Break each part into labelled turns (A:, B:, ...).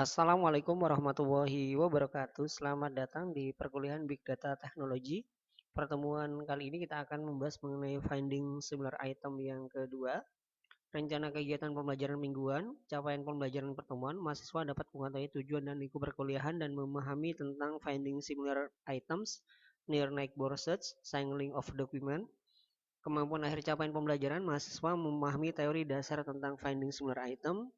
A: Assalamualaikum warahmatullahi wabarakatuh. Selamat datang di perkuliahan Big Data Technology. Pertemuan kali ini kita akan membahas mengenai finding similar item yang kedua. Rencana kegiatan pembelajaran mingguan, capaian pembelajaran pertemuan, mahasiswa dapat mengetahui tujuan dan lingkup perkuliahan dan memahami tentang finding similar items, near neighbor search, signaling of document. Kemampuan akhir capaian pembelajaran, mahasiswa memahami teori dasar tentang finding similar item,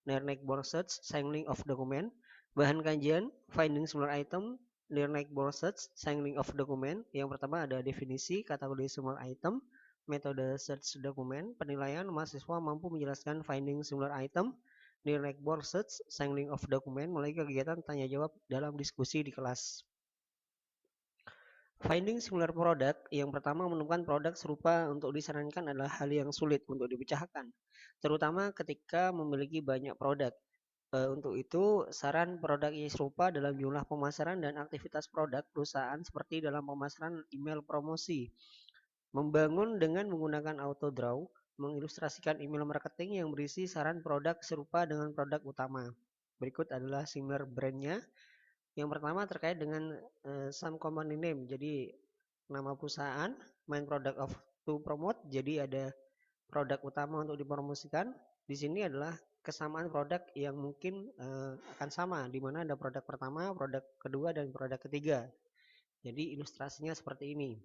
A: near neighbor search, signaling of document. Bahan kajian, finding similar item, near neighbor search, signaling of document. Yang pertama ada definisi, kategori similar item, metode search dokumen. Penilaian, mahasiswa mampu menjelaskan finding similar item, near neighbor search, signaling of document melalui kegiatan tanya jawab dalam diskusi di kelas. Finding similar product, yang pertama menemukan produk serupa untuk disarankan adalah hal yang sulit untuk dipecahkan, terutama ketika memiliki banyak produk. Untuk itu, saran produk yang serupa dalam jumlah pemasaran dan aktivitas produk perusahaan seperti dalam pemasaran email promosi. Membangun dengan menggunakan auto draw, mengilustrasikan email marketing yang berisi saran produk serupa dengan produk utama. Berikut adalah similar brandnya. Yang pertama terkait dengan some company name. Jadi nama perusahaan, main product of to promote. Jadi ada produk utama untuk dipromosikan. Di sini adalah kesamaan produk yang mungkin akan sama, di mana ada produk pertama, produk kedua, dan produk ketiga. Jadi ilustrasinya seperti ini.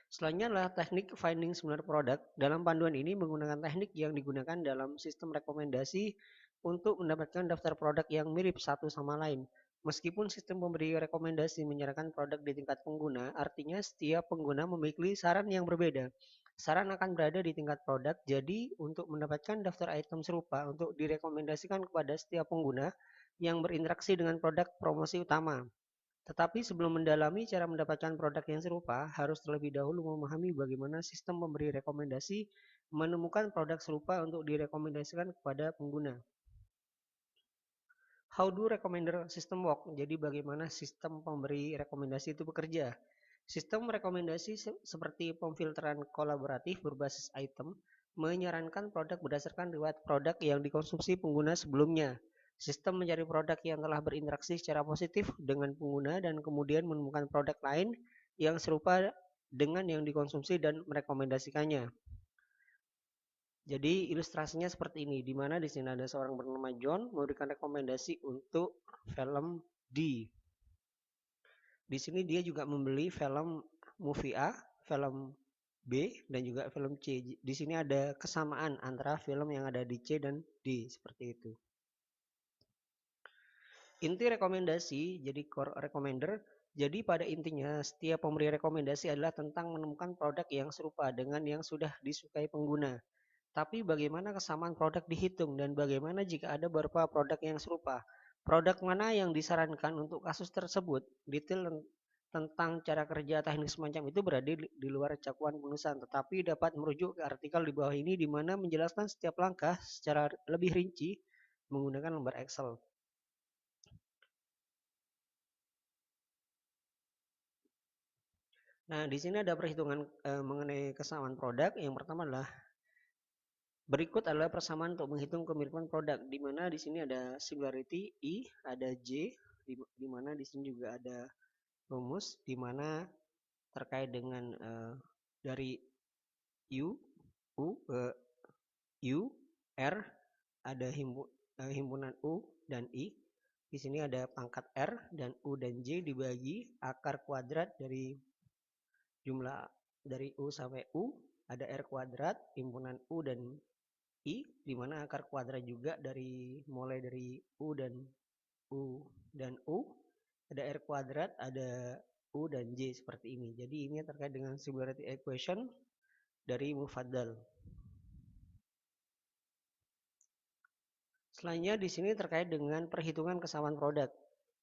A: Selanjutnya adalah teknik finding similar product. Dalam panduan ini menggunakan teknik yang digunakan dalam sistem rekomendasi untuk mendapatkan daftar produk yang mirip satu sama lain. Meskipun sistem pemberi rekomendasi menyerahkan produk di tingkat pengguna, artinya setiap pengguna memiliki saran yang berbeda. Saran akan berada di tingkat produk, jadi untuk mendapatkan daftar item serupa untuk direkomendasikan kepada setiap pengguna yang berinteraksi dengan produk promosi utama. Tetapi sebelum mendalami cara mendapatkan produk yang serupa, harus terlebih dahulu memahami bagaimana sistem pemberi rekomendasi menemukan produk serupa untuk direkomendasikan kepada pengguna. How do recommender system work? Jadi bagaimana sistem pemberi rekomendasi itu bekerja? Sistem rekomendasi seperti pemfilteran kolaboratif berbasis item menyarankan produk berdasarkan riwayat produk yang dikonsumsi pengguna sebelumnya. Sistem mencari produk yang telah berinteraksi secara positif dengan pengguna dan kemudian menemukan produk lain yang serupa dengan yang dikonsumsi dan merekomendasikannya. Jadi ilustrasinya seperti ini, di mana di sini ada seorang bernama John memberikan rekomendasi untuk film D. Di sini dia juga membeli film movie A, film B, dan juga film C. Di sini ada kesamaan antara film yang ada di C dan D, seperti itu. Inti rekomendasi, jadi core recommender, jadi pada intinya setiap pemberi rekomendasi adalah tentang menemukan produk yang serupa dengan yang sudah disukai pengguna. Tapi bagaimana kesamaan produk dihitung dan bagaimana jika ada beberapa produk yang serupa? Produk mana yang disarankan untuk kasus tersebut? Detail tentang cara kerja teknik semacam itu berada di luar cakupan penulisan, tetapi dapat merujuk ke artikel di bawah ini di mana menjelaskan setiap langkah secara lebih rinci menggunakan lembar Excel. Nah, di sini ada perhitungan mengenai kesamaan produk. Yang pertama adalah berikut adalah persamaan untuk menghitung kemiripan produk, di mana di sini ada similarity I, ada J, di mana di sini juga ada rumus, di mana terkait dengan dari U, U, R, ada himpunan U dan I. Di sini ada pangkat R dan U dan J dibagi akar kuadrat dari jumlah dari U sampai U, ada R kuadrat, himpunan U dan I, di mana akar kuadrat juga mulai dari U dan U, ada R kuadrat, ada U dan J seperti ini. Jadi ini terkait dengan similarity equation dari Mufaddal. Selanjutnya di sini terkait dengan perhitungan kesamaan produk,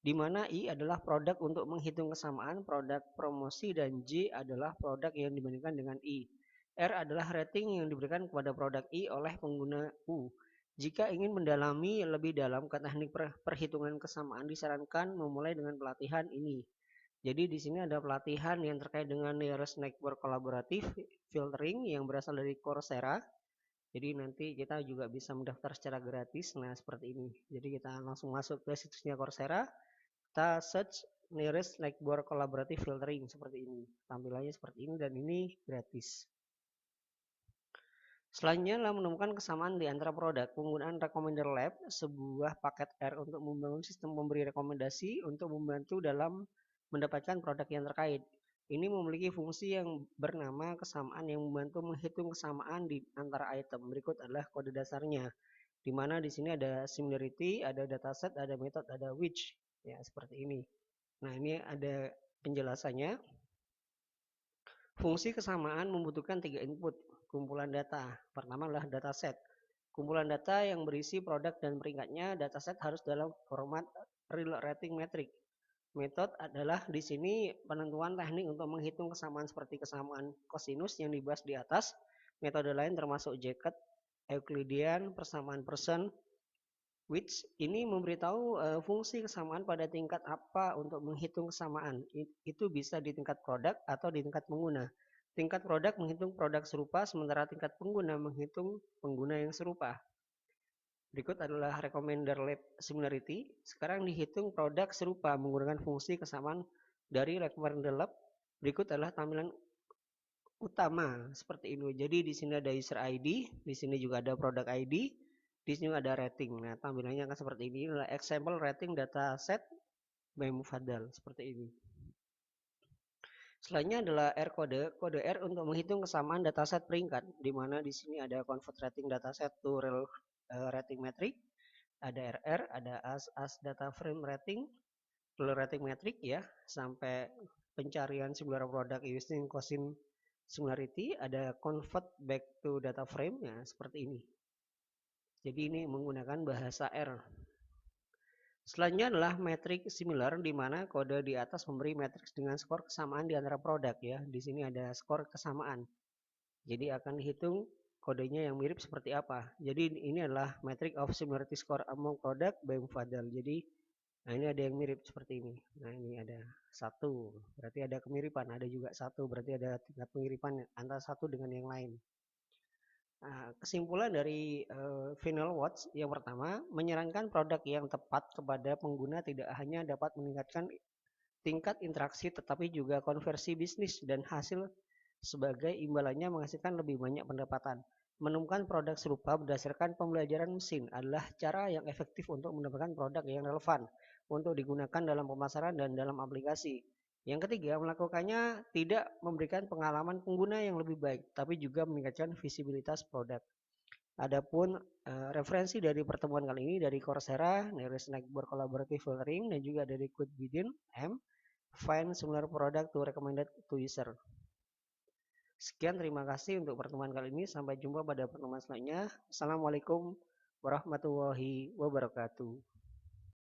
A: di mana I adalah produk untuk menghitung kesamaan produk promosi dan J adalah produk yang dibandingkan dengan I. R adalah rating yang diberikan kepada produk I oleh pengguna U. Jika ingin mendalami lebih dalam ke teknik perhitungan kesamaan, disarankan memulai dengan pelatihan ini. Jadi di sini ada pelatihan yang terkait dengan nearest neighbor kolaboratif filtering yang berasal dari Coursera. Jadi nanti kita juga bisa mendaftar secara gratis. Nah, seperti ini. Jadi kita langsung masuk ke situsnya Coursera, kita search nearest Blackboard collaborative filtering seperti ini. Tampilannya seperti ini dan ini gratis. Selanjutnya adalah menemukan kesamaan di antara produk. Penggunaan Recommender Lab, sebuah paket R untuk membangun sistem pemberi rekomendasi untuk membantu dalam mendapatkan produk yang terkait. Ini memiliki fungsi yang bernama kesamaan yang membantu menghitung kesamaan di antara item. Berikut adalah kode dasarnya, di mana di sini ada similarity, ada dataset, ada method, ada which. Ya, seperti ini. Nah, ini ada penjelasannya. Fungsi kesamaan membutuhkan 3 input kumpulan data. Pertama adalah dataset. Kumpulan data yang berisi produk dan peringkatnya. Dataset harus dalam format real rating metric. Metode adalah di sini penentuan teknik untuk menghitung kesamaan seperti kesamaan kosinus yang dibahas di atas. Metode lain termasuk Jacob, Euclidean, persamaan person, which ini memberitahu fungsi kesamaan pada tingkat apa untuk menghitung kesamaan. Itu bisa di tingkat produk atau di tingkat pengguna. Tingkat produk menghitung produk serupa, sementara tingkat pengguna menghitung pengguna yang serupa. Berikut adalah Recommender Lab Similarity. Sekarang dihitung produk serupa menggunakan fungsi kesamaan dari Recommender Lab. Berikut adalah tampilan utama seperti ini. Jadi di sini ada user ID, di sini juga ada product ID, di sini ada rating. Nah, tampilannya akan seperti ini. Inilah example rating data set by Mufadal seperti ini. Selanjutnya adalah R kode. Kode R untuk menghitung kesamaan dataset peringkat, di mana di sini ada convert rating dataset to real rating metric, ada RR, ada as data frame rating, real rating metric ya, sampai pencarian similar product using cosin similarity, ada convert back to data frame ya, seperti ini. Jadi ini menggunakan bahasa R. Selanjutnya adalah metrik similar, di mana kode di atas memberi matriks dengan skor kesamaan di antara produk ya. Di sini ada skor kesamaan. Jadi akan dihitung kodenya yang mirip seperti apa. Jadi ini adalah metric of similarity score among product by Mufadal. Jadi nah ini ada yang mirip seperti ini. Nah ini ada satu, berarti ada kemiripan. Ada juga satu, berarti ada tingkat kemiripan antara satu dengan yang lain. Nah, kesimpulan dari Final Watch yang pertama, menyarankan produk yang tepat kepada pengguna tidak hanya dapat meningkatkan tingkat interaksi tetapi juga konversi bisnis dan hasil sebagai imbalannya menghasilkan lebih banyak pendapatan. Menemukan produk serupa berdasarkan pembelajaran mesin adalah cara yang efektif untuk mendapatkan produk yang relevan untuk digunakan dalam pemasaran dan dalam aplikasi. Yang ketiga, melakukannya tidak memberikan pengalaman pengguna yang lebih baik, tapi juga meningkatkan visibilitas produk. Adapun referensi dari pertemuan kali ini dari Coursera, dari Snackboard Collaborative Filtering, dan juga dari Codewithin M, Find Similar Product to Recommended to User. Sekian, terima kasih untuk pertemuan kali ini. Sampai jumpa pada pertemuan selanjutnya. Assalamualaikum warahmatullahi wabarakatuh.